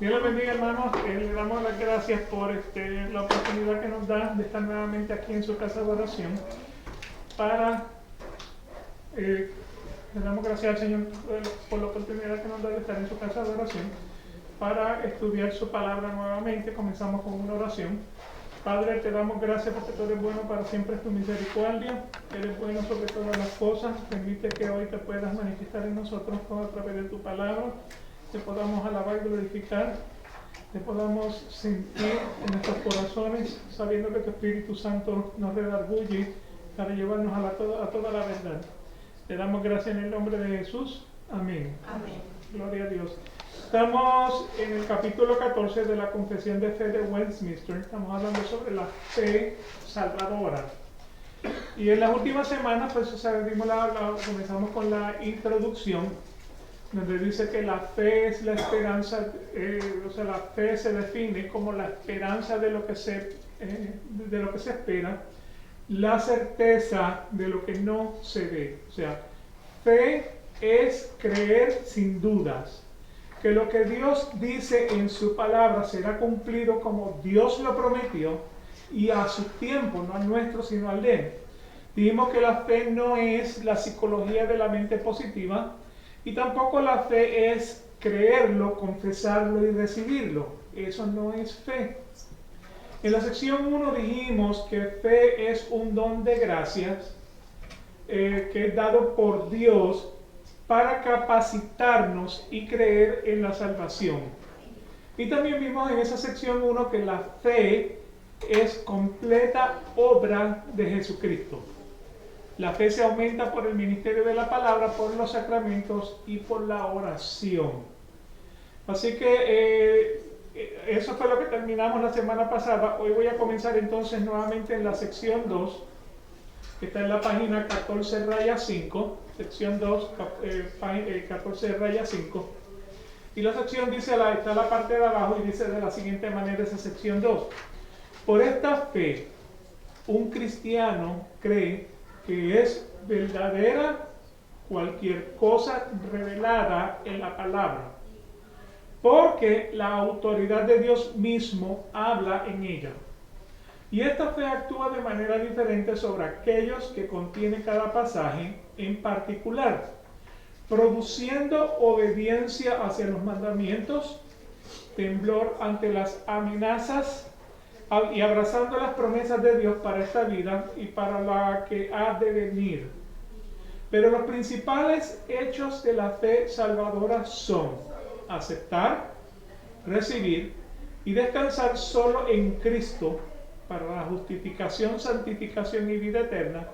Dios les bendiga, hermanos. Le damos las gracias por la oportunidad que nos da de estar nuevamente aquí en su casa de oración para... le damos gracias al Señor por la oportunidad que nos da de estar en su casa de oración para estudiar su palabra nuevamente. Comenzamos con una oración. Padre, te damos gracias porque tú eres bueno, para siempre es tu misericordia. Eres bueno sobre todas las cosas. Permite que hoy te puedas manifestar en nosotros a través de tu palabra. Te podamos alabar y glorificar. Te podamos sentir en nuestros corazones, sabiendo que tu Espíritu Santo nos redarguye para llevarnos a toda la verdad. Te damos gracias en el nombre de Jesús. Amén. Amén. Gloria a Dios. Estamos en el capítulo 14 de la Confesión de Fe de Westminster. Estamos hablando sobre la fe salvadora. Y en las últimas semanas, pues comenzamos con la introducción, donde dice que la fe es la esperanza, la fe se define como la esperanza de lo que se espera, la certeza de lo que no se ve. O sea, fe es creer sin dudas que lo que Dios dice en su palabra será cumplido como Dios lo prometió y a su tiempo, no al nuestro sino al de Él. Dijimos que la fe no es la psicología de la mente positiva y tampoco la fe es creerlo, confesarlo y recibirlo. Eso no es fe. En la sección 1 dijimos que fe es un don de gracias que es dado por Dios para capacitarnos y creer en la salvación. Y también vimos en esa sección 1 que la fe es completa obra de Jesucristo. La fe se aumenta por el ministerio de la palabra, por los sacramentos y por la oración. Así que eso fue lo que terminamos la semana pasada. Hoy voy a comenzar entonces nuevamente en la sección 2, que está en la página 14-5, sección 2, 14-5. Y la sección dice, está en la parte de abajo y dice de la siguiente manera esa sección 2. Por esta fe, un cristiano cree que es verdadera cualquier cosa revelada en la palabra, porque la autoridad de Dios mismo habla en ella. Y esta fe actúa de manera diferente sobre aquellos que contiene cada pasaje en particular, produciendo obediencia hacia los mandamientos, temblor ante las amenazas y abrazando las promesas de Dios para esta vida y para la que ha de venir. Pero los principales hechos de la fe salvadora son aceptar, recibir y descansar solo en Cristo para la justificación, santificación y vida eterna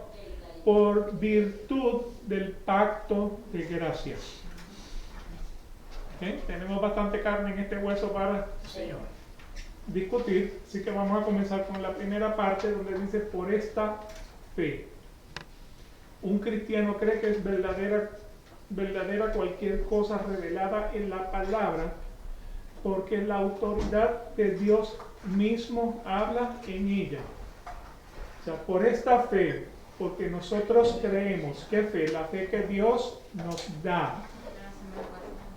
por virtud del pacto de gracia. ¿Okay? Tenemos bastante carne en este hueso para discutir, así que vamos a comenzar con la primera parte donde dice por esta fe. Un cristiano cree que es verdadera cualquier cosa revelada en la palabra, porque la autoridad de Dios mismo habla en ella. O sea, por esta fe, porque nosotros creemos. ¿Qué fe? La fe que Dios nos da.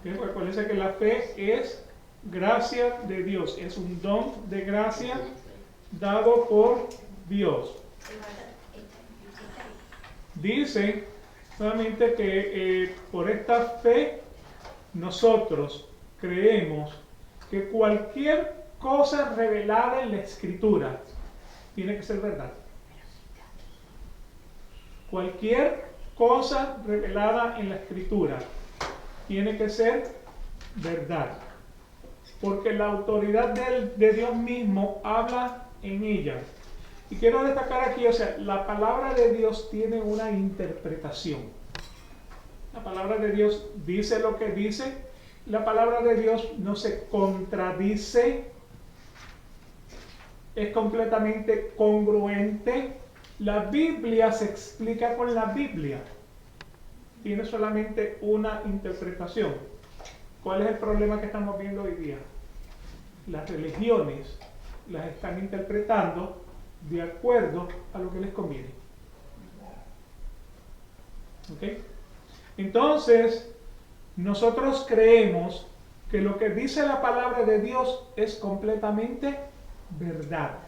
Recuerden que la fe es gracia de Dios, es un don de gracia dado por Dios. Dice solamente que por esta fe nosotros creemos que cualquier cosa revelada en la Escritura tiene que ser verdad. Cualquier cosa revelada en la Escritura tiene que ser verdad. Porque la autoridad de Dios mismo habla en ella. Y quiero destacar aquí, la palabra de Dios tiene una interpretación. La palabra de Dios dice lo que dice. La palabra de Dios no se contradice. Es completamente congruente. La Biblia se explica con la Biblia. Tiene solamente una interpretación. ¿Cuál es el problema que estamos viendo hoy día? Las religiones las están interpretando de acuerdo a lo que les conviene. ¿Ok? Entonces, nosotros creemos que lo que dice la palabra de Dios es completamente verdad.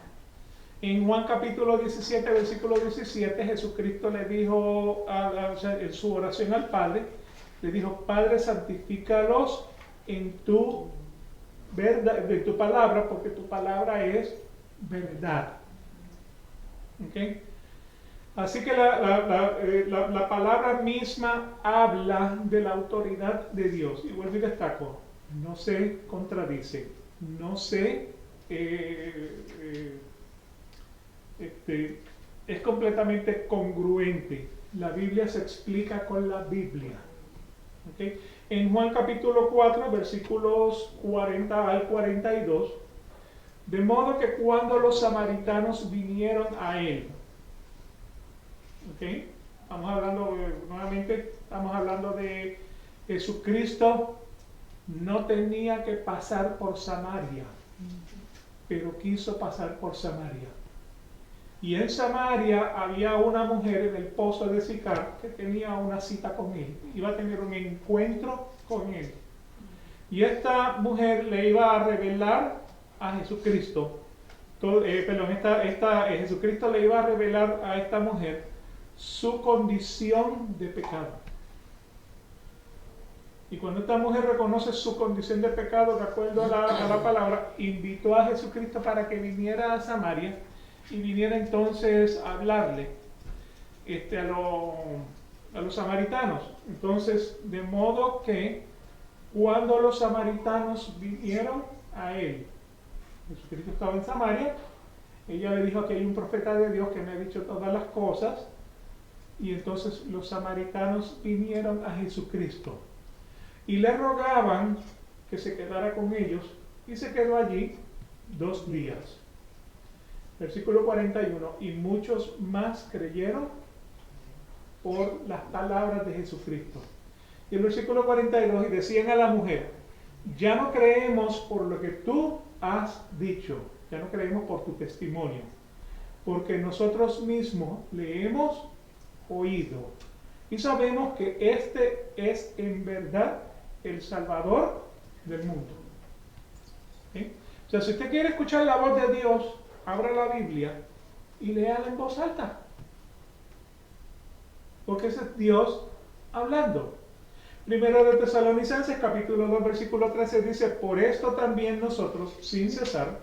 En Juan capítulo 17, versículo 17, Jesucristo le dijo en su oración al Padre, le dijo: Padre, santifícalos en tu verdad, de tu palabra, porque tu palabra es verdad. ¿Okay? Así que la palabra misma habla de la autoridad de Dios. Y vuelvo y destaco, no se contradice, no se es completamente congruente. La Biblia se explica con la Biblia. ¿Okay? En Juan capítulo 4, versículos 40 al 42, de modo que cuando los samaritanos vinieron a él, ¿okay? Estamos hablando nuevamente, estamos hablando de Jesucristo. No tenía que pasar por Samaria, pero quiso pasar por Samaria. Y en Samaria había una mujer en el pozo de Sicar que tenía una cita con él, iba a tener un encuentro con él. Y esta mujer le iba a revelar a Jesucristo, Jesucristo le iba a revelar a esta mujer su condición de pecado. Y cuando esta mujer reconoce su condición de pecado, de acuerdo a la palabra, invitó a Jesucristo para que viniera a Samaria y viniera entonces a hablarle a los samaritanos. Entonces, de modo que cuando los samaritanos vinieron a él, Jesucristo estaba en Samaria, ella le dijo: aquí hay un profeta de Dios que me ha dicho todas las cosas. Y entonces los samaritanos vinieron a Jesucristo y le rogaban que se quedara con ellos, y se quedó allí 2 días. Versículo 41, y muchos más creyeron por las palabras de Jesucristo. Y el versículo 42, y decían a la mujer: ya no creemos por lo que tú has dicho, ya no creemos por tu testimonio, porque nosotros mismos le hemos oído y sabemos que este es en verdad el Salvador del mundo. ¿Sí? O sea, si usted quiere escuchar la voz de Dios, abra la Biblia y léala en voz alta, porque ese es Dios hablando. Primero de Tesalonicenses capítulo 2 versículo 13 dice: por esto también nosotros, sin cesar,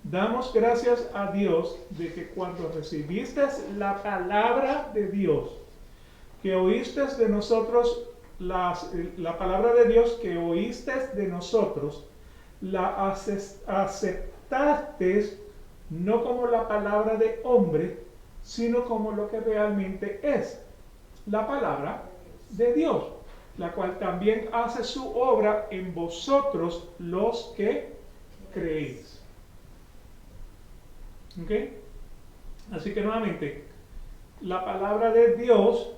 damos gracias a Dios de que cuando recibiste la palabra de Dios, que oíste de nosotros, la palabra de Dios que oíste de nosotros, la aceptaste no como la palabra de hombre, sino como lo que realmente es, la palabra de Dios, la cual también hace su obra en vosotros los que creéis. ¿Ok? Así que nuevamente, la palabra de Dios,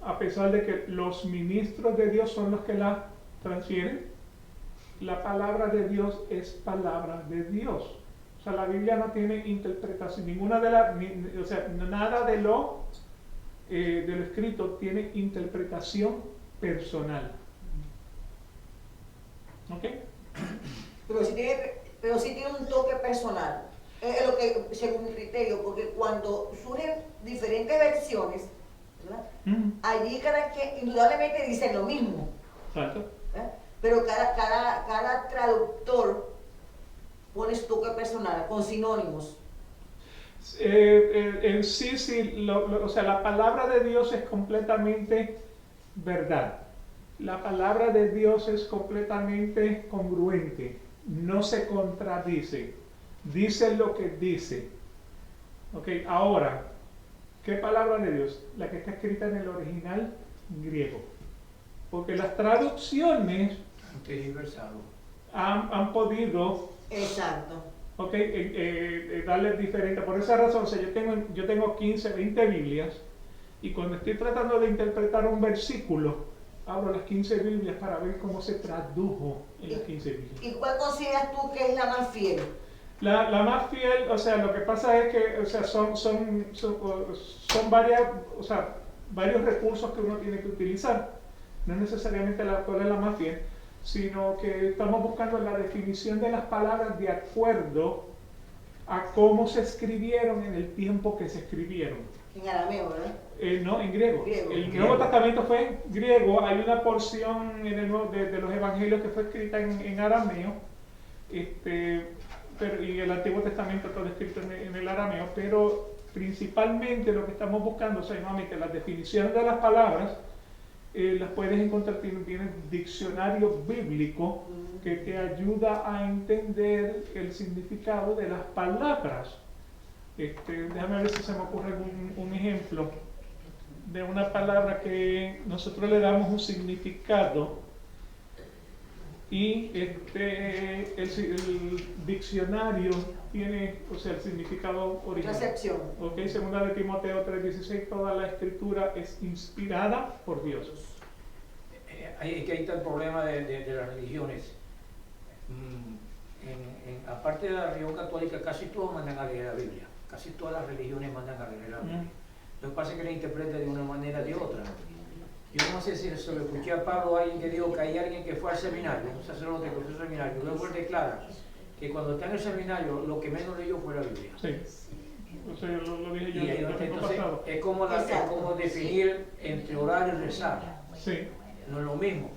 a pesar de que los ministros de Dios son los que la transfieren, la palabra de Dios es palabra de Dios. O sea, la Biblia no tiene interpretación, nada de lo escrito tiene interpretación personal. ¿Ok? Pero sí tiene un toque personal. Es lo que, según mi criterio, porque cuando surgen diferentes versiones, ¿verdad? Allí cada quien indudablemente dicen lo mismo. Exacto. ¿Verdad? Pero cada traductor pone su toque personal con sinónimos. La palabra de Dios es completamente verdad. La palabra de Dios es completamente congruente, no se contradice, dice lo que dice. Ok, ahora, ¿qué palabra de Dios? La que está escrita en el original griego. Porque las traducciones han podido... Exacto. Ok, darles diferente. Por esa razón, yo tengo 15, 20 Biblias, y cuando estoy tratando de interpretar un versículo, abro las 15 Biblias para ver cómo se tradujo en las 15 Biblias. ¿Y cuál consideras tú que es la más fiel? La más fiel, lo que pasa es que, son varios recursos que uno tiene que utilizar. No es necesariamente cuál es la más fiel, sino que estamos buscando la definición de las palabras de acuerdo a cómo se escribieron en el tiempo que se escribieron. En arameo, ¿verdad? No, en griego. Griego. El Nuevo Testamento fue en griego. Hay una porción en el de los evangelios que fue escrita en arameo. Y el Antiguo Testamento todo escrito en el arameo. Pero principalmente lo que estamos buscando, o sea, nuevamente las definiciones de las palabras, las puedes encontrar, tiene diccionario bíblico que te ayuda a entender el significado de las palabras. Déjame ver si se me ocurre un ejemplo de una palabra que nosotros le damos un significado y el diccionario tiene, o sea, el significado original. Recepción. Ok, segunda de Timoteo 3:16, toda la escritura es inspirada por Dios. Ahí está el problema de las religiones. Aparte de la religión católica, casi todos mandan a leer la Biblia. Casi todas las religiones mandan a leer la Biblia. Lo que pasa es que la interpreta de una manera o de otra. Yo no sé si se lo escuché a Pablo, alguien que dijo que hay alguien que fue al seminario, un sacerdote que fue al seminario, luego él declara que cuando está en el seminario lo que menos leyó fue la Biblia. Sí, o sea, lo dije yo Y ahí, el domingo entonces, pasado. es como definir entre orar y rezar. Sí. No es lo mismo.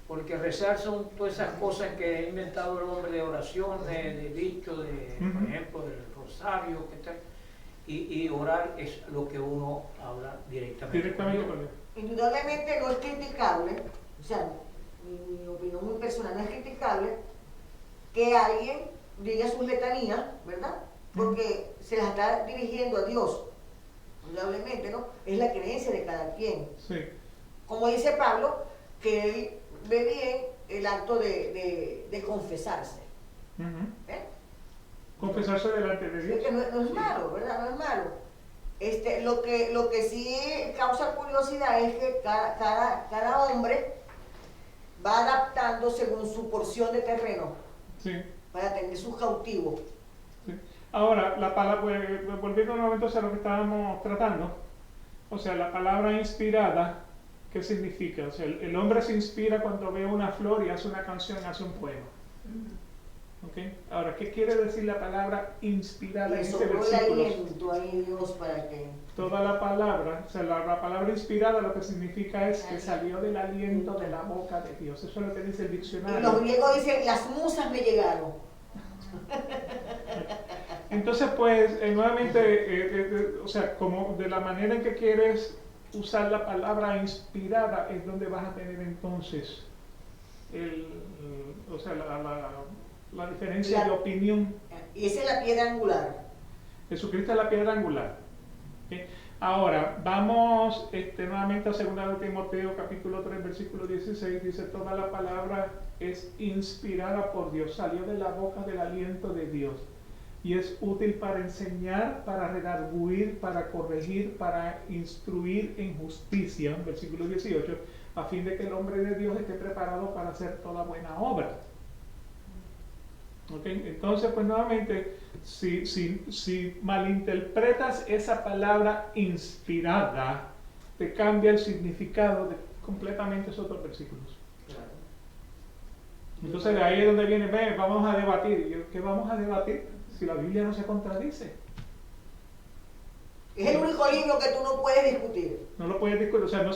Porque rezar son todas esas cosas que ha inventado el hombre de oración, de dicho, por ejemplo, del rosario, que tal. Y orar es lo que uno habla directamente con Dios. Indudablemente no es criticable, o sea, mi opinión muy personal, no es criticable que alguien diga sus letanías, ¿verdad? Porque se las está dirigiendo a Dios, indudablemente, ¿no? Es la creencia de cada quien. Sí. Como dice Pablo, que él ve bien el acto de confesarse. ¿Eh? Confesarse delante de Dios. Que no es malo, ¿verdad? No es malo. Lo que sí causa curiosidad es que cada hombre va adaptando según su porción de terreno, Sí. para tener sus cautivos. Sí. Ahora, la palabra, volviendo nuevamente a lo que estábamos tratando, o sea, la palabra inspirada, ¿qué significa? O sea, el hombre se inspira cuando ve una flor y hace una canción, hace un poema. ¿Okay? Ahora, ¿qué quiere decir la palabra inspirada en este versículo? Ahí Dios para que... Toda la palabra, o sea, la palabra inspirada lo que significa es que salió del aliento de la boca de Dios. Eso es lo que dice el diccionario. Y los griegos dicen, las musas me llegaron. Entonces, pues, nuevamente, o sea, como de la manera en que quieres usar la palabra inspirada es donde vas a tener entonces o sea, la diferencia de opinión. Y esa es la piedra angular. Jesucristo es la piedra angular. ¿Okay? Ahora, vamos nuevamente a 2 de Timoteo capítulo 3, versículo 16, dice, toda la palabra es inspirada por Dios, salió de la boca del aliento de Dios, y es útil para enseñar, para redarguir, para corregir, para instruir en justicia, versículo 18, a fin de que el hombre de Dios esté preparado para hacer toda buena obra. ¿Okay? Entonces, pues nuevamente, si malinterpretas esa palabra inspirada, te cambia el significado de completamente esos dos versículos. Entonces de ahí es donde viene, vamos a debatir. ¿Qué vamos a debatir si la Biblia no se contradice? Es el único libro que tú no puedes discutir. No lo puedes discutir, o sea, no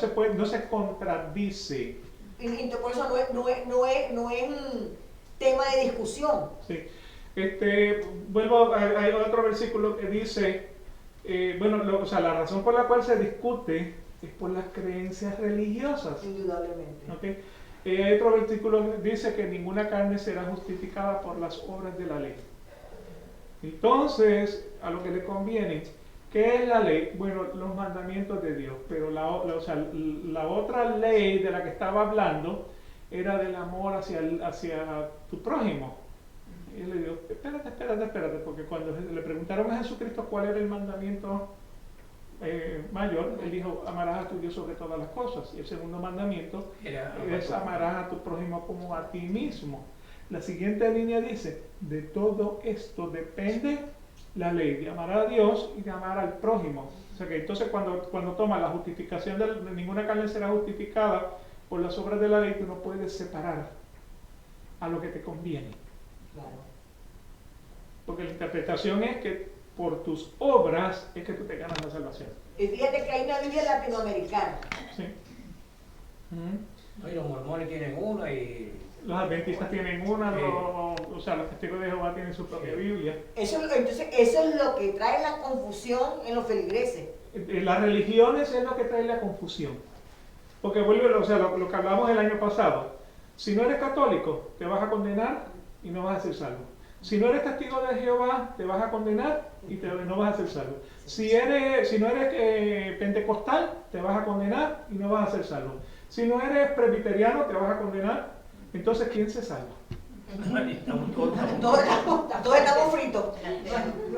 se contradice. Y por eso no es un tema de discusión. Sí. Vuelvo a otro versículo que dice, o sea, la razón por la cual se discute es por las creencias religiosas. Indudablemente. ¿Okay? Hay otro versículo que dice que ninguna carne será justificada por las obras de la ley. Entonces, a lo que le conviene, ¿qué es la ley? Bueno, los mandamientos de Dios, pero la otra ley de la que estaba hablando era del amor hacia tu prójimo. Y él le dijo, espérate, porque cuando le preguntaron a Jesucristo cuál era el mandamiento mayor, él dijo, amarás a tu Dios sobre todas las cosas. Y el segundo mandamiento es amarás a tu prójimo como a ti mismo. La siguiente línea dice, de todo esto depende la ley, de amar a Dios y de amar al prójimo. O sea que entonces cuando toma la justificación de ninguna carne será justificada por las obras de la ley, tú no puedes separar a lo que te conviene. Claro. Porque la interpretación es que por tus obras es que tú te ganas la salvación. Y fíjate que hay una Biblia latinoamericana. Sí. Y los mormones tienen una y Los adventistas tienen una, o sea, los testigos de Jehová tienen su propia Biblia. Entonces, eso es lo que trae la confusión en los feligreses. Las religiones es lo que trae la confusión. Porque vuelve, o sea, lo que hablamos el año pasado. Si no eres católico, te vas a condenar y no vas a ser salvo. Si no eres testigo de Jehová, te vas a condenar y no vas a ser salvo. Si no eres pentecostal, te vas a condenar y no vas a ser salvo. Si no eres presbiteriano, te vas a condenar. Entonces, ¿quién se salva? Todos estamos fritos.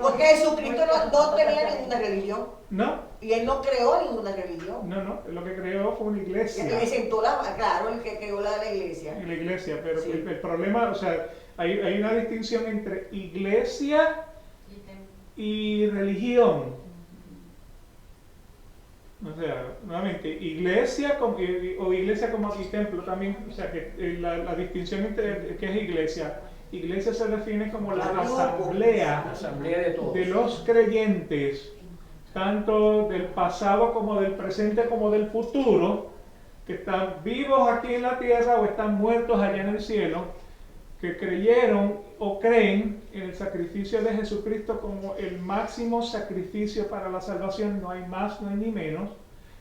Porque Jesucristo no tenía ninguna religión. No. Y Él no creó ninguna religión. No, lo que creó fue una iglesia. Él sentó claro, el que creó la iglesia. En la iglesia, pero Sí. el problema, o sea, hay una distinción entre iglesia y religión. O sea, nuevamente, iglesia o iglesia como aquí templo también, o sea, que la distinción entre qué es iglesia. Iglesia se define como la asamblea de todos. de los creyentes, tanto del pasado como del presente como del futuro, que están vivos aquí en la tierra o están muertos allá en el cielo, que creyeron o creen en el sacrificio de Jesucristo como el máximo sacrificio para la salvación, no hay más, no hay ni menos,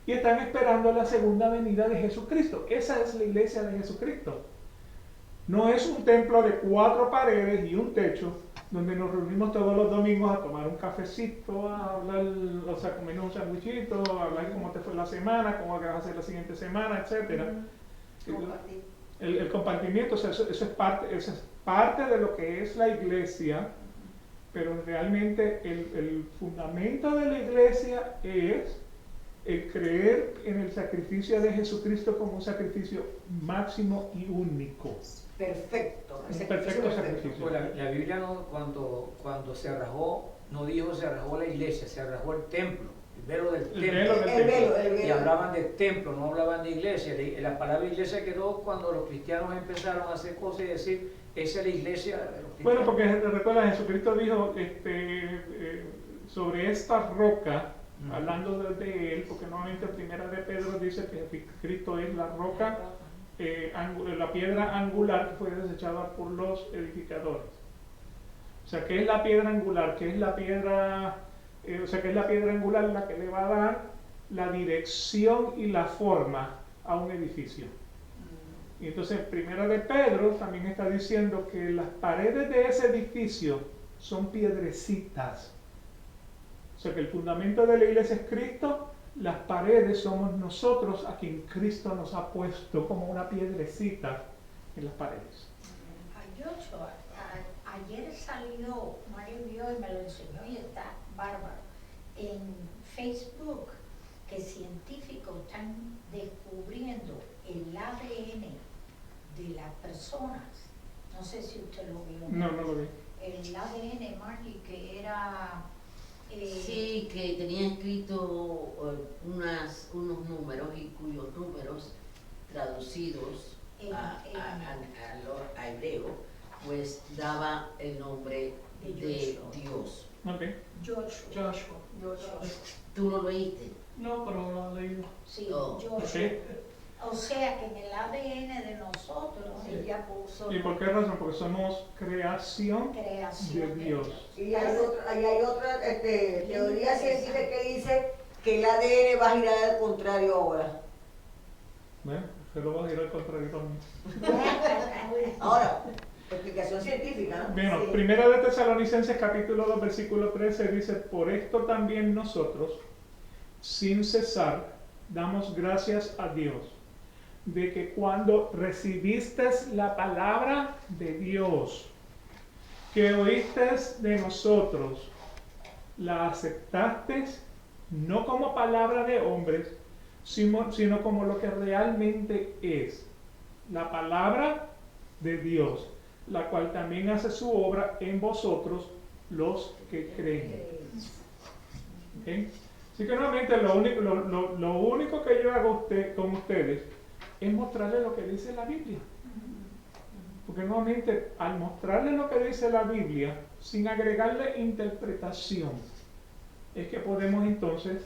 y están esperando la segunda venida de Jesucristo. Esa es la iglesia de Jesucristo. No es un templo de 4 paredes y un techo, donde nos reunimos todos los domingos a tomar un cafecito, a hablar, o sea, comernos un sandwichito, a hablar cómo te fue la semana, cómo vas a hacer la siguiente semana, etc. El compartimiento, o sea, eso es parte de lo que es la iglesia, pero realmente el fundamento de la iglesia es el creer en el sacrificio de Jesucristo como un sacrificio máximo y único. Perfecto. Un perfecto sacrificio. Pues la Biblia cuando se rajó, no dijo se rajó la iglesia, se rajó el templo, el velo del templo. El velo. Y hablaban de templo, no hablaban de iglesia. La palabra iglesia quedó cuando los cristianos empezaron a hacer cosas y decir, esa es la iglesia de los cristianos. Bueno, porque recuerda, Jesucristo dijo sobre esta roca, hablando de él, porque nuevamente en Primera de Pedro dice que Cristo es la roca, la piedra angular que fue desechada por los edificadores. O sea, ¿qué es la piedra angular? ¿Qué es la piedra? O sea, que es la piedra angular la que le va a dar la dirección y la forma a un edificio. Y entonces, Primera de Pedro también está diciendo que las paredes de ese edificio son piedrecitas. O sea, que el fundamento de la iglesia es Cristo, las paredes somos nosotros a quien Cristo nos ha puesto como una piedrecita en las paredes. Ayer salió, Mario vio y me lo enseñó y está bárbaro, en Facebook, que científicos están descubriendo el ADN de las personas. No sé si usted lo vio. No lo vi. El ADN, Margie, que era... Sí, que tenía escrito unos números y cuyos números traducidos a hebreo, pues daba el nombre de Dios. Okay. Joshua. ¿Tú lo leíste? No, pero lo he leído. Sí, Oh. Joshua. Okay. O sea que en el ADN de nosotros ella puso ¿Y por qué razón? Porque somos creación creación de Dios. Y hay otra teoría científica que dice que el ADN va a girar al contrario ahora. ¿Ven? Se lo va a girar al contrario también. Ahora, explicación científica, ¿no? Bueno, Sí. Primera de Tesalonicenses capítulo 2 versículo 13 dice: por esto también nosotros, sin cesar, damos gracias a Dios, de que cuando recibiste la palabra de Dios, que oíste de nosotros, la aceptaste no como palabra de hombres, sino como lo que realmente es, la palabra de Dios, la cual también hace su obra en vosotros los que creen. ¿Okay? Así que nuevamente lo único que yo hago con ustedes es mostrarles lo que dice la Biblia. Porque nuevamente, al mostrarle lo que dice la Biblia, sin agregarle interpretación, es que podemos entonces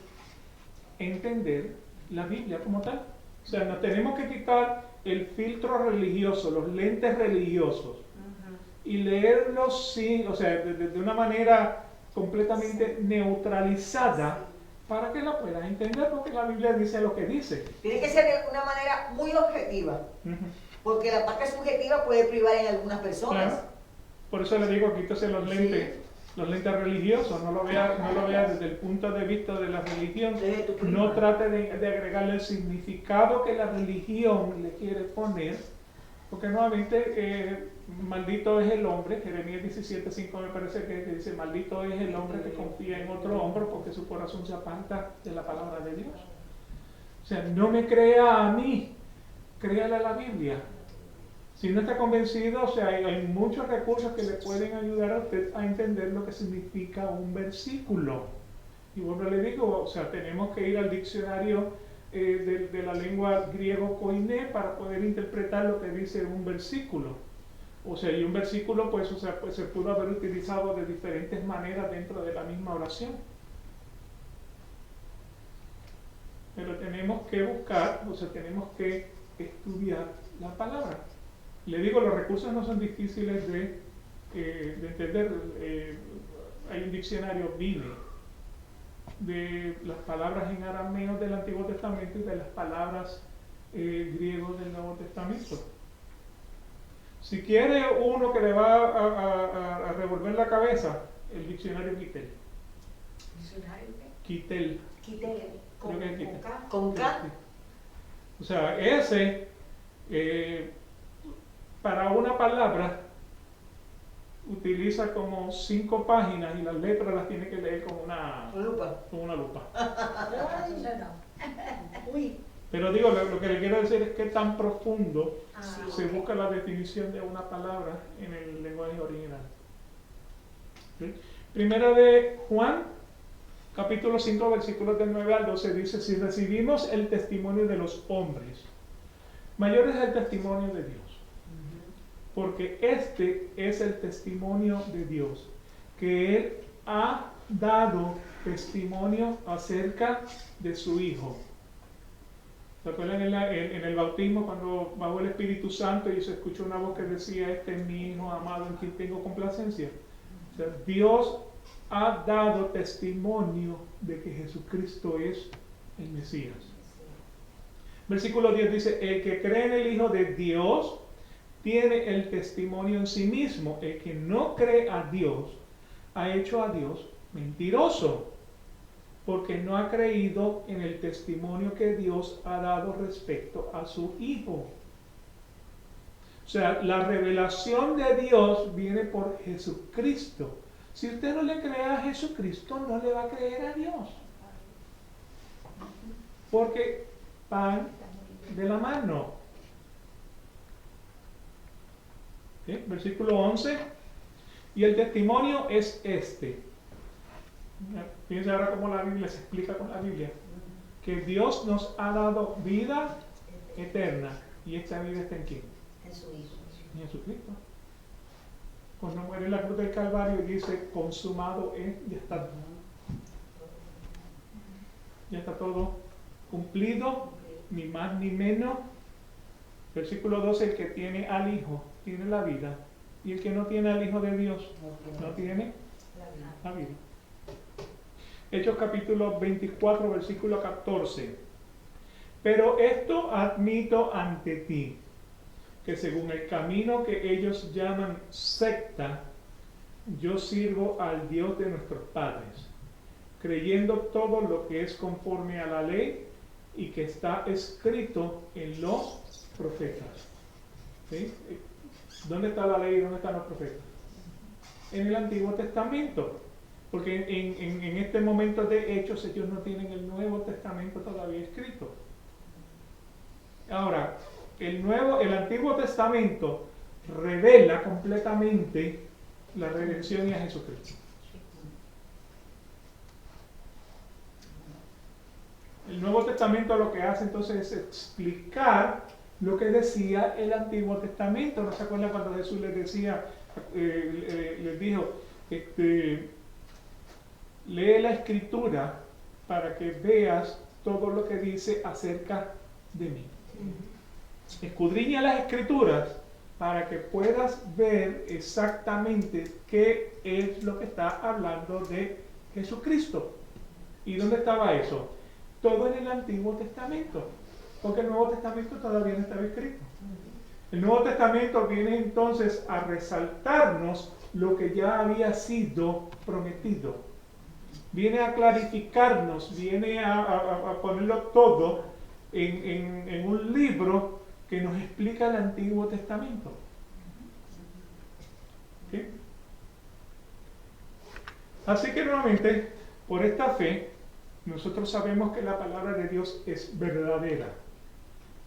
entender la Biblia como tal. O sea, no tenemos que quitar el filtro religioso, los lentes religiosos, y leerlos de una manera completamente neutralizada para que la puedas entender, porque la Biblia dice lo que dice. Tiene que ser de una manera muy objetiva, porque la parte subjetiva puede privar en algunas personas. Claro. Por eso le digo, quítese los lentes. Sí. Los lentes religiosos, no lo vea desde el punto de vista de la religión, Desde tu prisma. no trate de agregarle el significado que la religión le quiere poner, porque nuevamente, maldito es el hombre, Jeremías 17:5 me parece que dice, maldito es el hombre que confía en otro hombre porque su corazón se aparta de la palabra de Dios. O sea, no me crea a mí, créale a la Biblia. Si no está convencido, o sea, hay muchos recursos que le pueden ayudar a usted a entender lo que significa un versículo. Y vuelvo le digo, o sea, tenemos que ir al diccionario de la lengua griego koiné para poder interpretar lo que dice un versículo. O sea, y un versículo, pues se pudo haber utilizado de diferentes maneras dentro de la misma oración. Pero tenemos que buscar, o sea, tenemos que estudiar la palabra. Le digo, los recursos no son difíciles de entender. Hay un diccionario Vine de las palabras en arameo del Antiguo Testamento y de las palabras griegos del Nuevo Testamento. Si quiere uno que le va a revolver la cabeza, el diccionario Kittel. ¿Diccionario qué? Kittel. Quítele. Creo que es Kittel. Con K. O sea, ese, para una palabra, utiliza como 5 páginas y las letras las tiene que leer con una lupa. Eso no. Uy. Pero digo, lo que le quiero decir es que tan profundo se ok. busca la definición de una palabra en el lenguaje original. ¿Sí? Primera de Juan, capítulo 5, versículos del 9 al 12, dice, si recibimos el testimonio de los hombres, mayor es el testimonio de Dios. Porque este es el testimonio de Dios, que Él ha dado testimonio acerca de su Hijo. ¿Se acuerdan en el bautismo cuando bajó el Espíritu Santo y se escuchó una voz que decía, este es mi Hijo amado en quien tengo complacencia? O sea, Dios ha dado testimonio de que Jesucristo es el Mesías. Versículo 10 dice, el que cree en el Hijo de Dios tiene el testimonio en sí mismo. El que no cree a Dios ha hecho a Dios mentiroso, porque no ha creído en el testimonio que Dios ha dado respecto a su Hijo. O sea, la revelación de Dios viene por Jesucristo. Si usted no le cree a Jesucristo, no le va a creer a Dios. Porque van de la mano. ¿Sí? Versículo 11. Y el testimonio es este. Fíjense ahora cómo la Biblia se explica con la Biblia. Que Dios nos ha dado vida eterna. ¿Y esta vida está en quién? En su Hijo. En Jesucristo. Cuando muere en la cruz del Calvario y dice, consumado es, ya está todo cumplido, ni más ni menos. Versículo 12, el que tiene al Hijo tiene la vida, y el que no tiene al Hijo de Dios no tiene la vida. Hechos capítulo 24, versículo 14. Pero esto admito ante ti, que según el camino que ellos llaman secta, yo sirvo al Dios de nuestros padres, creyendo todo lo que es conforme a la ley y que está escrito en los profetas. ¿Sí? ¿Dónde está la ley y dónde están los profetas? En el Antiguo Testamento. Porque en este momento de Hechos ellos no tienen el Nuevo Testamento todavía escrito. Ahora, el Antiguo Testamento revela completamente la redención y a Jesucristo. El Nuevo Testamento lo que hace entonces es explicar lo que decía el Antiguo Testamento. ¿No se acuerdan cuando Jesús les decía, les dijo, lee la Escritura para que veas todo lo que dice acerca de mí? Escudriña las Escrituras para que puedas ver exactamente qué es lo que está hablando de Jesucristo. ¿Y dónde estaba eso? Todo en el Antiguo Testamento, porque el Nuevo Testamento todavía no estaba escrito. El Nuevo Testamento viene entonces a resaltarnos lo que ya había sido prometido. Viene a clarificarnos, viene a ponerlo todo en un libro que nos explica el Antiguo Testamento. ¿Sí? Así que nuevamente, por esta fe, nosotros sabemos que la palabra de Dios es verdadera,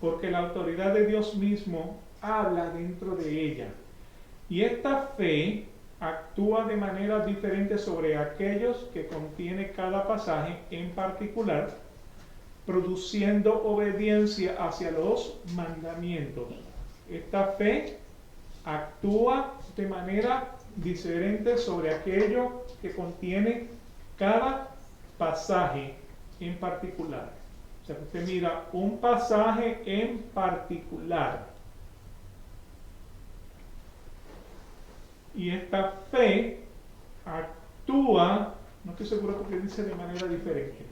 porque la autoridad de Dios mismo habla dentro de ella. Y esta fe actúa de manera diferente sobre aquellos que contiene cada pasaje en particular, produciendo obediencia hacia los mandamientos. Esta fe actúa de manera diferente sobre aquello que contiene cada pasaje en particular. O sea, usted mira un pasaje en particular. Y esta fe actúa, no estoy seguro porque dice de manera diferente.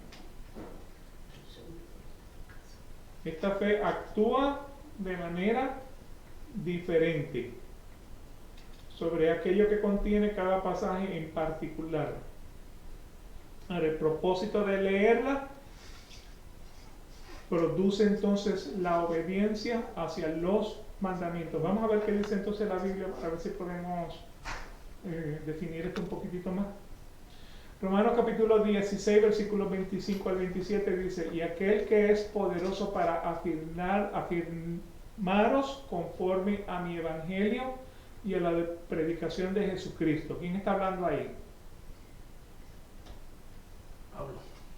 Esta fe actúa de manera diferente sobre aquello que contiene cada pasaje en particular. Ahora, el propósito de leerla produce entonces la obediencia hacia los mandamientos. Vamos a ver qué dice entonces la Biblia, a ver si podemos definir esto un poquitito más. Romanos capítulo 16, versículos 25 al 27 dice: y aquel que es poderoso para afirmaros conforme a mi evangelio y a la predicación de Jesucristo. ¿Quién está hablando ahí?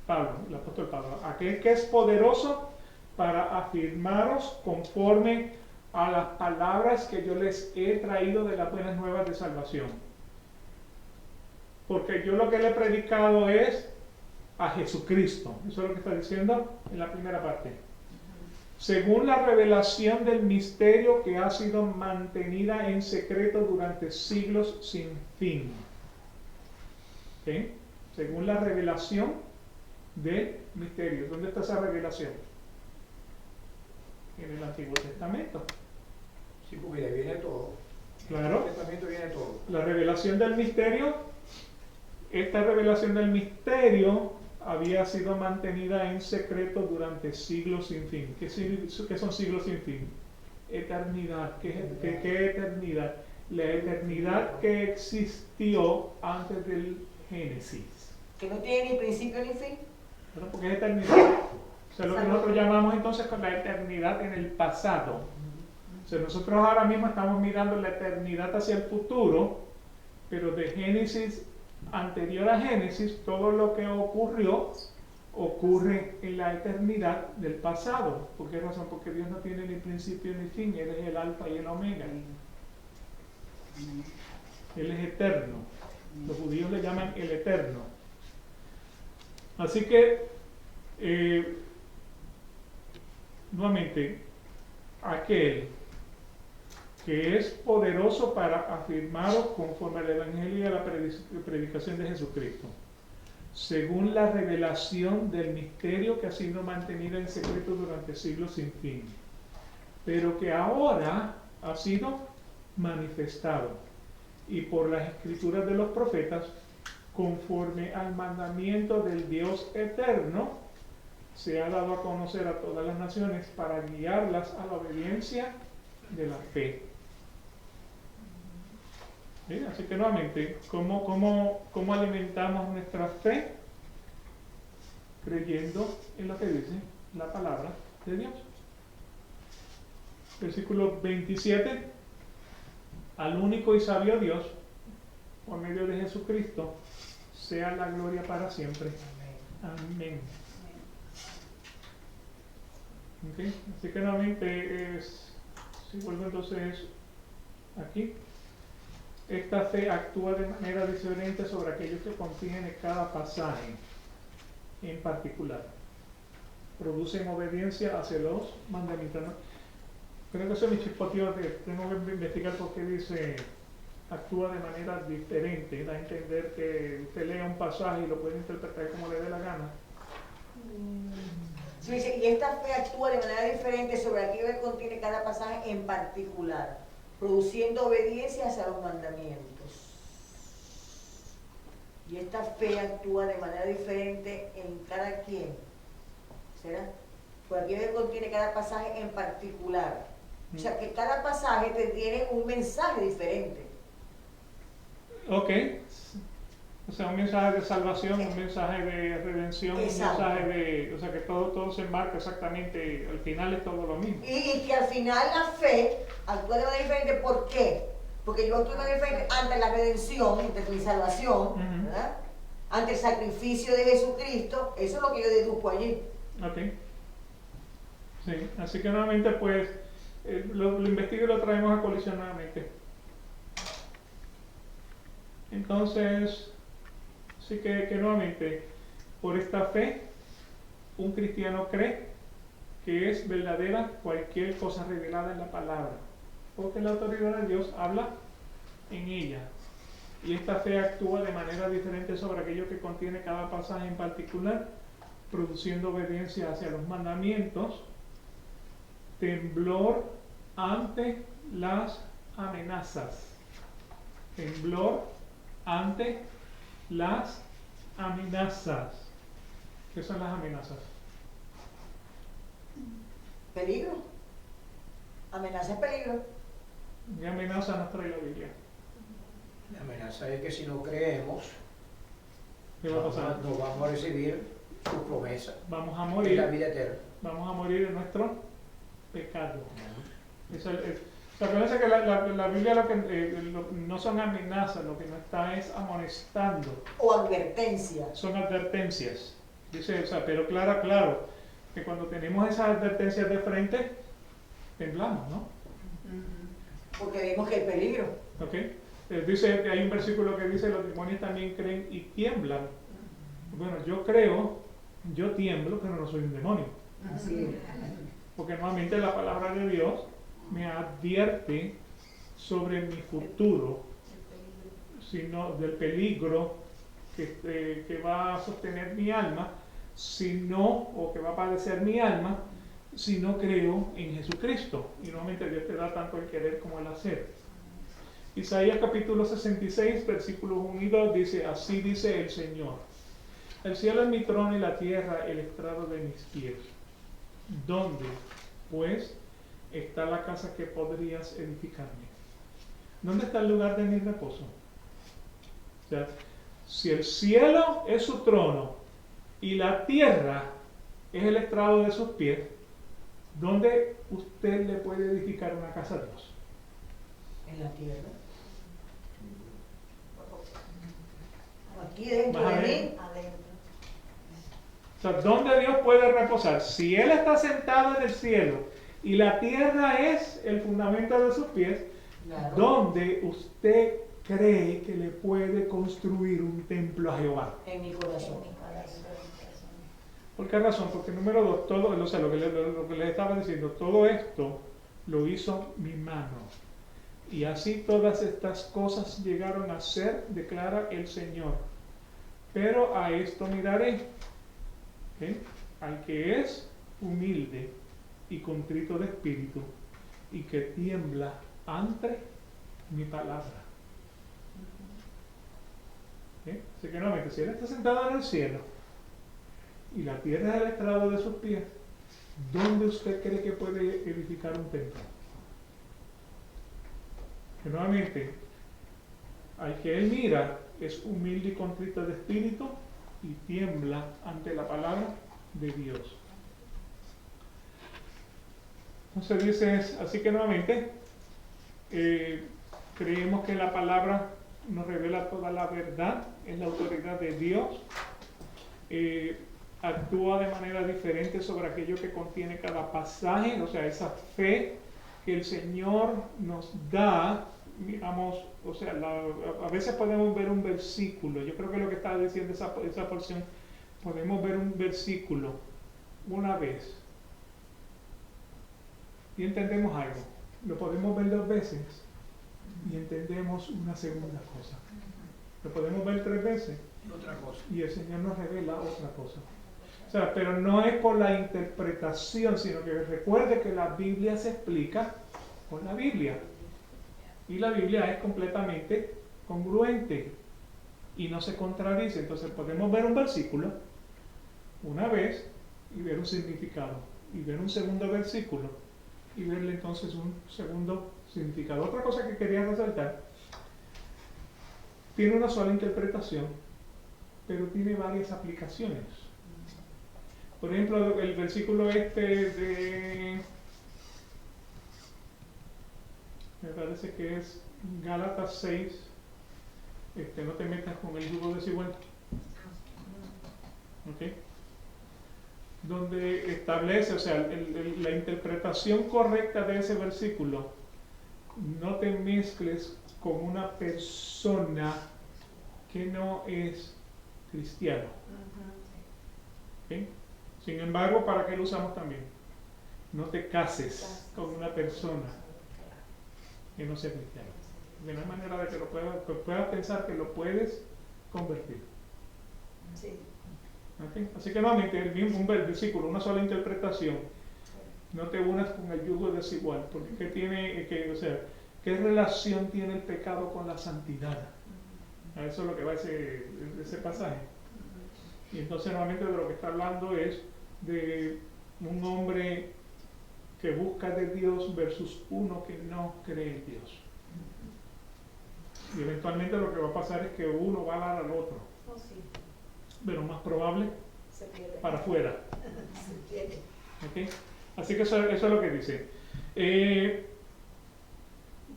Pablo, el apóstol Pablo. Aquel que es poderoso para afirmaros conforme a las palabras que yo les he traído de las buenas nuevas de salvación. Porque yo lo que le he predicado es a Jesucristo. Eso es lo que está diciendo en la primera parte. Según la revelación del misterio que ha sido mantenida en secreto durante siglos sin fin. ¿Okay? Según la revelación del misterio. ¿Dónde está esa revelación? En el Antiguo Testamento. Sí, porque le viene todo. Claro. En el Testamento viene todo. La revelación del misterio, esta revelación del misterio había sido mantenida en secreto durante siglos sin fin. ¿Qué son siglos sin fin? Eternidad. ¿Qué eternidad? La eternidad que existió antes del Génesis. Que no tiene ni principio ni fin. ¿Verdad? Porque es eternidad. O sea, lo que nosotros llamamos entonces con la eternidad en el pasado. O sea, nosotros ahora mismo estamos mirando la eternidad hacia el futuro, pero de Génesis, anterior a Génesis, todo lo que ocurrió ocurre en la eternidad del pasado. ¿Por qué razón? Porque Dios no tiene ni principio ni fin. Él es el alfa y el omega. Él es eterno. Los judíos le llaman el eterno. Así que, nuevamente, aquel que es poderoso para afirmaros conforme al Evangelio y a la predicación de Jesucristo, según la revelación del misterio que ha sido mantenida en secreto durante siglos sin fin, pero que ahora ha sido manifestado, y por las escrituras de los profetas, conforme al mandamiento del Dios eterno, se ha dado a conocer a todas las naciones para guiarlas a la obediencia de la fe. ¿Sí? Así que nuevamente, ¿cómo alimentamos nuestra fe? Creyendo en lo que dice la palabra de Dios. Versículo 27. Al único y sabio Dios, por medio de Jesucristo, sea la gloria para siempre. Amén. Okay. Así que nuevamente si vuelvo entonces aquí, esta fe actúa de manera diferente sobre aquello que contiene cada pasaje en particular. Producen obediencia hacia los mandamientos, ¿no? Creo que eso es mi chispoteo que tengo que investigar porque dice actúa de manera diferente, da a entender que usted lea un pasaje y lo puede interpretar como le dé la gana. Sí, dice, y esta fe actúa de manera diferente sobre aquello que contiene cada pasaje en particular, produciendo obediencia hacia los mandamientos. Y esta fe actúa de manera diferente en cada quien. ¿Será? Por aquello que contiene cada pasaje en particular. O sea, que cada pasaje te tiene un mensaje diferente. Ok. O sea, un mensaje de salvación, un mensaje de redención, Exacto. un mensaje de... O sea, que todo se enmarca exactamente, al final es todo lo mismo. Y que al final la fe actúa de manera diferente. ¿Por qué? Porque yo actúo de manera diferente ante la redención, ante mi salvación, ¿verdad? Ante el sacrificio de Jesucristo. Eso es lo que yo deduzco allí. Ok. Sí, así que nuevamente pues lo investigo y lo traemos a colisión nuevamente. Entonces, sí que nuevamente, por esta fe, un cristiano cree que es verdadera cualquier cosa revelada en la palabra, porque la autoridad de Dios habla en ella. Y esta fe actúa de manera diferente sobre aquello que contiene cada pasaje en particular, produciendo obediencia hacia los mandamientos, temblor ante las amenazas. Temblor ante las amenazas. ¿Qué son las amenazas? Peligro. Amenaza es peligro. ¿Qué amenaza nos trae la Biblia? La amenaza es que si no creemos, ¿Qué va a pasar? no vamos a recibir su promesa Vamos a de morir. la vida eterna. Vamos a morir en nuestro pecado. Acuérdense que la Biblia no son amenazas, lo que no está es amonestando. O advertencia. Son advertencias. Dice, o sea, pero claro, que cuando tenemos esas advertencias de frente, temblamos, ¿no? Porque vemos que hay peligro. ¿Ok? Dice que hay un versículo que dice, los demonios también creen y tiemblan. Bueno, yo creo, yo tiemblo, pero no soy un demonio. Así es. Porque nuevamente la palabra de Dios me advierte sobre mi futuro, sino del peligro que va a sostener mi alma, o que va a padecer mi alma, si no creo en Jesucristo. Y nuevamente Dios te da tanto el querer como el hacer. Isaías capítulo 66, versículos 1 y 2 dice, así dice el Señor, el cielo es mi trono y la tierra el estrado de mis pies. ¿Dónde, pues, está la casa que podrías edificarme? ¿Dónde está el lugar de mi reposo? O sea, si el cielo es su trono y la tierra es el estrado de sus pies, ¿dónde usted le puede edificar una casa a Dios? En la tierra. Aquí dentro Vas a de ver. mí. O sea, ¿dónde Dios puede reposar? Si Él está sentado en el cielo y la tierra es el fundamento de sus pies, Claro. ¿dónde usted cree que le puede construir un templo a Jehová? En mi corazón. ¿Por qué razón? Porque número 2, todo, o sea, lo que les estaba diciendo, todo esto lo hizo mi mano. Y así todas estas cosas llegaron a ser, declara el Señor. Pero a esto miraré, ¿okay? Al que es humilde y contrito de espíritu y que tiembla ante mi palabra. ¿Okay? Así que nuevamente, si Él está sentado en el cielo y la tierra es el estrado de sus pies, ¿dónde usted cree que puede edificar un templo? Que nuevamente, al que Él mira es humilde y contrito de espíritu y tiembla ante la palabra de Dios. Entonces dice, así que nuevamente, creemos que la palabra nos revela toda la verdad, es la autoridad de Dios. actúa de manera diferente sobre aquello que contiene cada pasaje, o sea, esa fe que el Señor nos da, digamos, o sea, a veces podemos ver un versículo, yo creo que lo que está diciendo esa porción, podemos ver un versículo una vez y entendemos algo, lo podemos ver 2 veces y entendemos una segunda cosa, lo podemos ver 3 veces Otra cosa. y el Señor nos revela otra cosa. O sea, pero no es por la interpretación, sino que recuerde que la Biblia se explica con la Biblia. Y la Biblia es completamente congruente y no se contradice. Entonces podemos ver un versículo una vez y ver un significado. Y ver un segundo versículo y verle entonces un segundo significado. Otra cosa que quería resaltar, tiene una sola interpretación, pero tiene varias aplicaciones. Por ejemplo, el versículo de, me parece que es Gálatas 6, no te metas con el yugo desigual, ¿ok? Donde establece, o sea, la interpretación correcta de ese versículo, no te mezcles con una persona que no es cristiano. ¿Okay? Sin embargo, ¿para qué lo usamos también? No te cases con una persona que no sea cristiana. De una manera de que puedas pensar que lo puedes convertir. Sí. ¿Okay? Así que nuevamente, un versículo, una sola interpretación. No te unas con el yugo desigual, porque ¿qué relación tiene el pecado con la santidad? A eso es lo que va ese pasaje. Y entonces nuevamente de lo que está hablando es de un hombre que busca de Dios versus uno que no cree en Dios. Y eventualmente lo que va a pasar es que uno va a dar al otro. Oh, sí. Pero más probable Se pierde. para afuera. Se pierde. ¿Okay? Así que eso es lo que dice.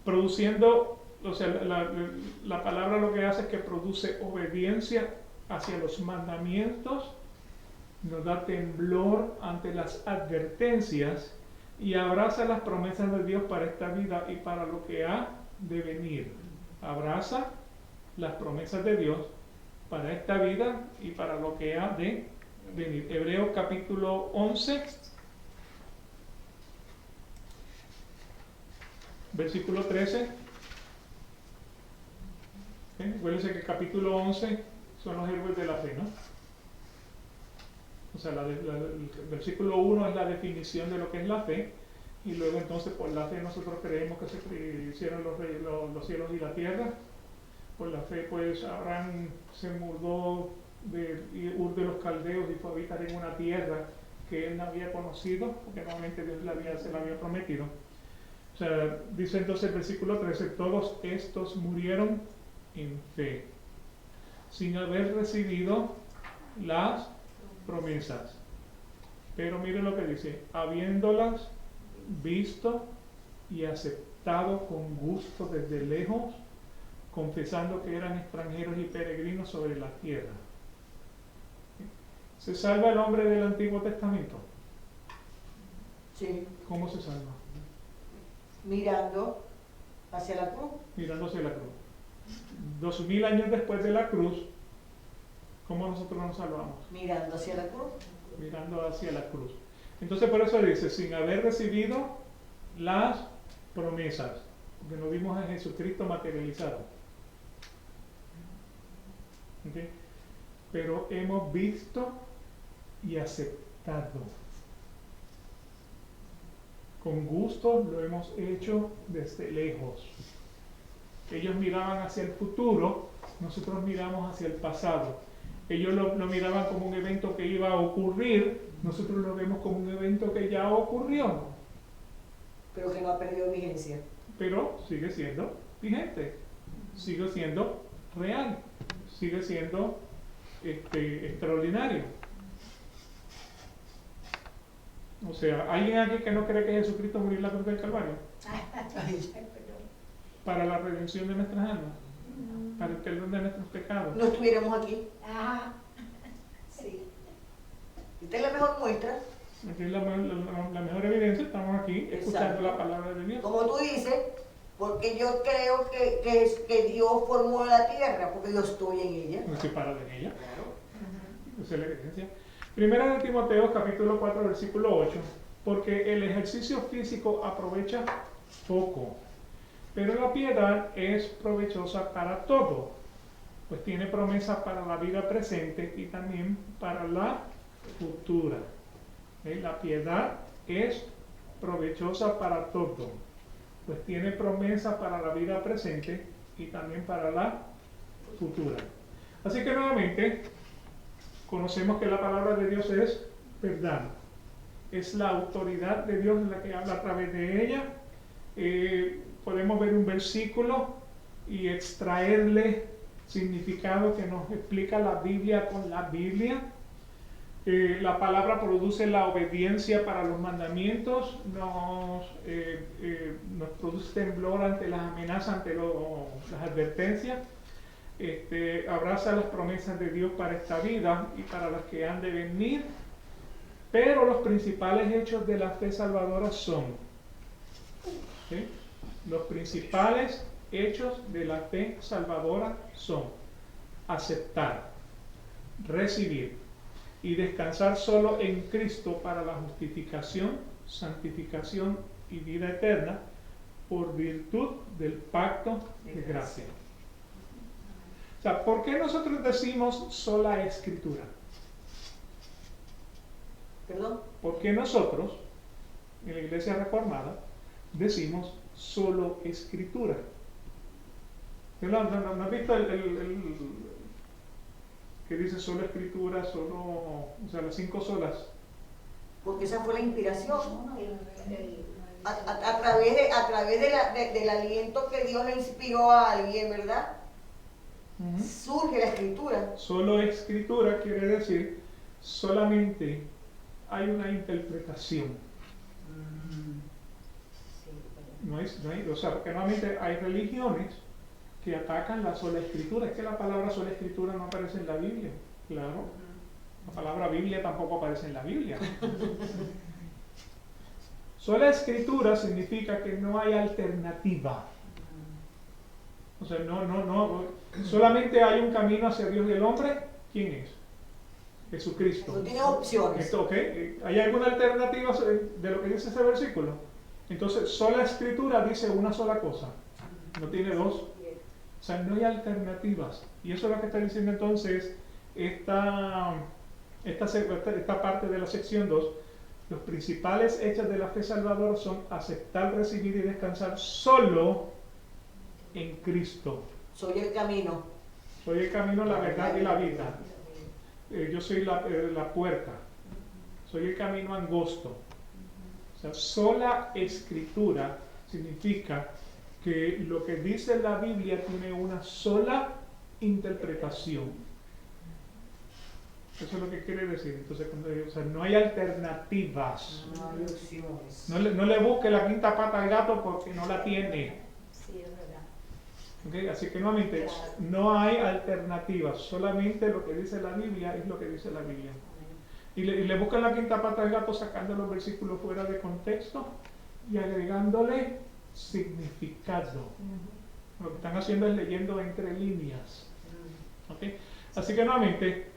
Produciendo, o sea, la palabra lo que hace es que produce obediencia hacia los mandamientos, nos da temblor ante las advertencias y abraza las promesas de Dios para esta vida y para lo que ha de venir. Abraza las promesas de Dios para esta vida y para lo que ha de venir. Hebreos capítulo 11, versículo 13. Acuérdense que el capítulo 11 son los héroes de la fe, ¿no? O sea, el versículo 1 es la definición de lo que es la fe, y luego entonces por la fe nosotros creemos que se hicieron los cielos y la tierra. Por la fe pues Abraham se mudó de Ur de los Caldeos y fue a habitar en una tierra que él no había conocido, porque normalmente Dios se la había prometido. O sea, dice entonces el versículo 13, todos estos murieron en fe, sin haber recibido las promesas. Pero miren lo que dice, habiéndolas visto y aceptado con gusto desde lejos, confesando que eran extranjeros y peregrinos sobre la tierra. ¿Se salva el hombre del Antiguo Testamento? Sí. ¿Cómo se salva? Mirando hacia la cruz. Mirando hacia la cruz. 2000 años después de la cruz, ¿cómo nosotros nos salvamos? Mirando hacia la cruz. Mirando hacia la cruz. Entonces por eso dice, sin haber recibido las promesas, porque no vimos a Jesucristo materializado. ¿Okay? Pero hemos visto y aceptado. Con gusto lo hemos hecho desde lejos. Ellos miraban hacia el futuro, nosotros miramos hacia el pasado. Ellos lo miraban como un evento que iba a ocurrir, nosotros lo vemos como un evento que ya ocurrió. Pero que no ha perdido vigencia. Pero sigue siendo vigente, sigue siendo real, sigue siendo extraordinario. O sea, ¿alguien aquí que no cree que Jesucristo murió en la cruz del Calvario? Para la redención de nuestras almas, para el perdón de nuestros pecados. No estuviéramos aquí. Ajá. Sí. Esta es la mejor muestra. Aquí es la mejor evidencia, estamos aquí escuchando la palabra de Dios. Como tú dices, porque yo creo que Dios formó la tierra, porque yo estoy en ella. No estoy parado en ella. Claro. Esa es la evidencia. Primera de Timoteo, capítulo 4, versículo 8. Porque el ejercicio físico aprovecha poco, pero la piedad es provechosa para todo, pues tiene promesa para la vida presente y también para la futura. La piedad es provechosa para todo, pues tiene promesa para la vida presente y también para la futura. Así que nuevamente, conocemos que la palabra de Dios es verdad. Es la autoridad de Dios la que habla a través de ella. Podemos ver un versículo y extraerle significado que nos explica la Biblia con la Biblia. La palabra produce la obediencia para los mandamientos, nos produce temblor ante las amenazas, ante las advertencias. Abraza las promesas de Dios para esta vida y para las que han de venir. Pero los principales hechos de la fe salvadora son, ¿sí? Los principales hechos de la fe salvadora son aceptar, recibir y descansar solo en Cristo para la justificación, santificación y vida eterna por virtud del pacto de gracia. O sea, ¿por qué nosotros decimos sola escritura? ¿Perdón? Porque nosotros, en la Iglesia Reformada, decimos solo escritura. ¿No has visto el que dice solo escritura, solo, o sea, las 5 solas? Porque esa fue la inspiración. A través del aliento que Dios le inspiró a alguien, ¿verdad? Surge la escritura. Solo escritura quiere decir solamente hay una interpretación. O sea, porque normalmente hay religiones que atacan la sola escritura. Es que la palabra sola escritura no aparece en la Biblia. Claro. La palabra Biblia tampoco aparece en la Biblia. Sola escritura significa que no hay alternativa. O sea, no. Solamente hay un camino hacia Dios y el hombre. ¿Quién es? Jesucristo. No tiene opciones. Okay. ¿Hay alguna alternativa de lo que dice ese versículo? Entonces, sola escritura dice una sola cosa. No tiene dos. O sea, no hay alternativas. Y eso es lo que está diciendo entonces esta parte de la sección 2. Los principales hechos de la fe salvadora son aceptar, recibir y descansar solo en Cristo. Soy el camino. Soy el camino, la verdad y la vida. Yo soy la puerta. Soy el camino angosto. O sea, sola escritura significa que lo que dice la Biblia tiene una sola interpretación. Eso es lo que quiere decir. Entonces, o sea, no hay alternativas. No hay opciones. No le busque la quinta pata al gato porque no la tiene. Sí, es verdad. ¿Okay? Así que nuevamente, no hay alternativas. Solamente lo que dice la Biblia es lo que dice la Biblia. Y le buscan la quinta pata al gato sacando los versículos fuera de contexto y agregándole significado. Lo que están haciendo es leyendo entre líneas. ¿Okay? Así que nuevamente,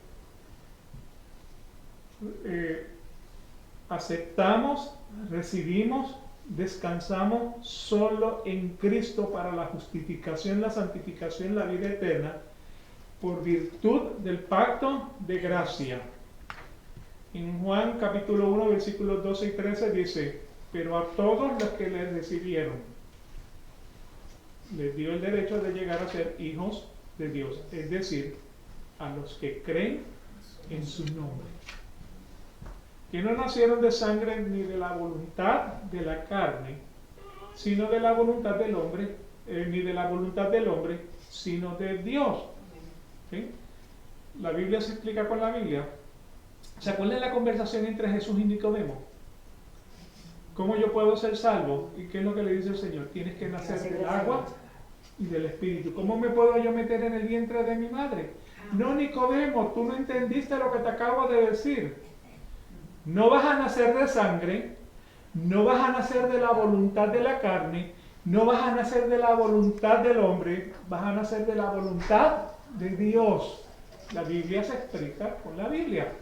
aceptamos, recibimos, descansamos solo en Cristo para la justificación, la santificación, la vida eterna, por virtud del pacto de gracia. En Juan capítulo 1, versículos 12 y 13 dice: pero a todos los que le recibieron, les dio el derecho de llegar a ser hijos de Dios, es decir, a los que creen en su nombre. Que no nacieron de sangre ni de la voluntad de la carne, sino de la voluntad del hombre, ni de la voluntad del hombre, sino de Dios. ¿Sí? La Biblia se explica con la Biblia. ¿Se acuerdan la conversación entre Jesús y Nicodemo? ¿Cómo yo puedo ser salvo? ¿Y qué es lo que le dice el Señor? Tienes que nacer del agua y del Espíritu. ¿Cómo me puedo yo meter en el vientre de mi madre? No, Nicodemo, tú no entendiste lo que te acabo de decir. No vas a nacer de sangre, no vas a nacer de la voluntad de la carne, no vas a nacer de la voluntad del hombre, vas a nacer de la voluntad de Dios. La Biblia se explica con la Biblia.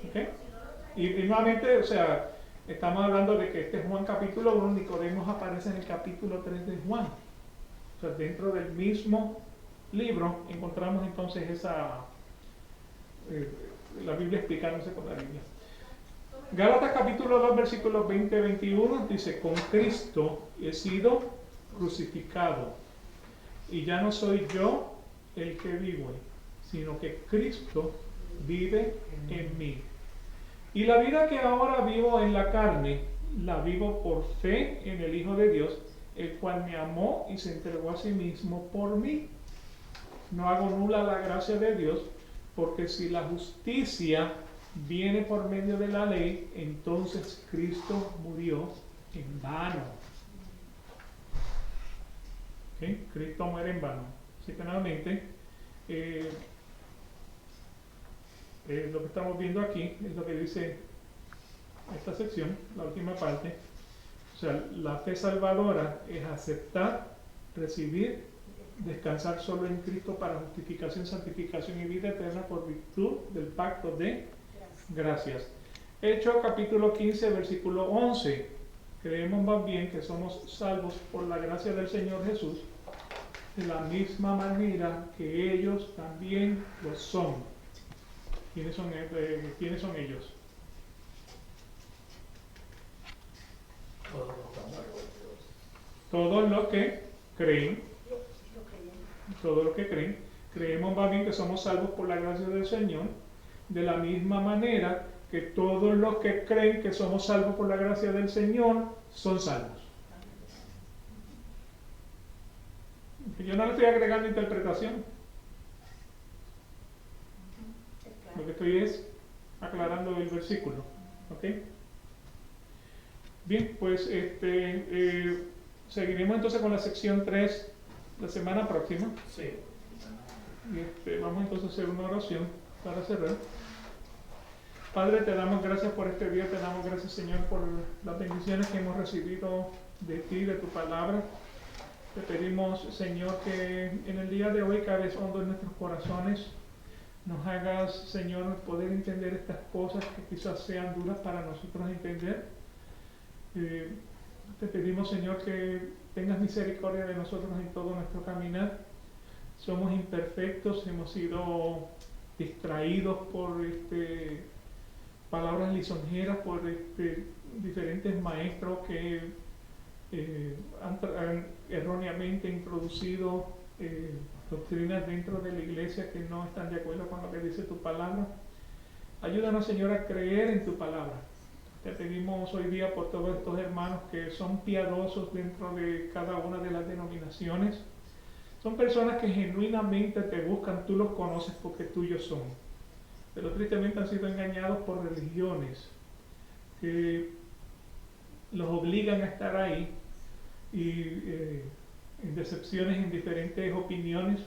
¿Okay? Y nuevamente, o sea, estamos hablando de que este es Juan capítulo 1, Nicodemos aparece en el capítulo 3 de Juan. O sea, dentro del mismo libro encontramos entonces esa, la Biblia explicándose con la Biblia. Gálatas capítulo 2, versículos 20-21 dice: con Cristo he sido crucificado, y ya no soy yo el que vivo, sino que Cristo vive en mí. Y la vida que ahora vivo en la carne, la vivo por fe en el Hijo de Dios, el cual me amó y se entregó a sí mismo por mí. No hago nula la gracia de Dios, porque si la justicia viene por medio de la ley, entonces Cristo murió en vano. ¿Okay? Cristo muere en vano. Así que nuevamente, lo que estamos viendo aquí es lo que dice esta sección, la última parte. O sea, la fe salvadora es aceptar, recibir, descansar solo en Cristo para justificación, santificación y vida eterna por virtud del pacto de gracias. Hechos capítulo 15, versículo 11. Creemos más bien que somos salvos por la gracia del Señor Jesús, de la misma manera que ellos también lo son. ¿Quiénes son ellos? Todos los que creen. Todos los que creen. Creemos más bien que somos salvos por la gracia del Señor, de la misma manera que todos los que creen que somos salvos por la gracia del Señor son salvos. Yo no le estoy agregando interpretación. Lo que estoy es aclarando el versículo. ¿Ok? Bien, pues seguiremos entonces con la sección 3 la semana próxima. Sí. Vamos entonces a hacer una oración para cerrar. Padre, te damos gracias por este día, te damos gracias, Señor, por las bendiciones que hemos recibido de ti, de tu palabra. Te pedimos, Señor, que en el día de hoy cabes hondo en nuestros corazones. Nos hagas, Señor, poder entender estas cosas que quizás sean duras para nosotros entender. Te pedimos, Señor, que tengas misericordia de nosotros en todo nuestro caminar. Somos imperfectos, hemos sido distraídos por palabras lisonjeras, por diferentes maestros que han erróneamente introducido doctrinas dentro de la iglesia que no están de acuerdo con lo que dice tu palabra. Ayúdanos, Señor, a creer en tu palabra. Te pedimos hoy día por todos estos hermanos que son piadosos dentro de cada una de las denominaciones. Son personas que genuinamente te buscan, tú los conoces porque tuyos son. Pero tristemente han sido engañados por religiones que los obligan a estar ahí y en decepciones, en diferentes opiniones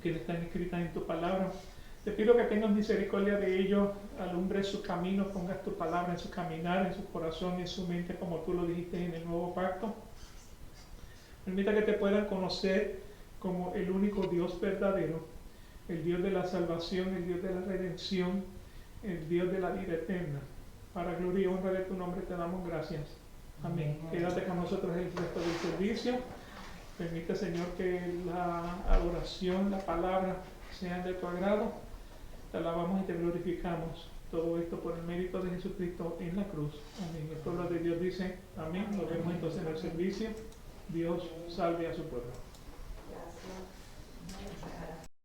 que están escritas en tu palabra. Te pido que tengas misericordia de ellos, alumbres su camino, pongas tu palabra en su caminar, en su corazón y en su mente, como tú lo dijiste en el nuevo pacto. Permita que te puedan conocer como el único Dios verdadero, el Dios de la salvación, el Dios de la redención, el Dios de la vida eterna. Para gloria y honra de tu nombre te damos gracias. Amén. Quédate con nosotros el resto del servicio. Permite, Señor, que la adoración, la palabra sean de tu agrado. Te alabamos y te glorificamos. Todo esto por el mérito de Jesucristo en la cruz. Amén. El pueblo de Dios dice amén. Nos vemos entonces en el servicio. Dios salve a su pueblo.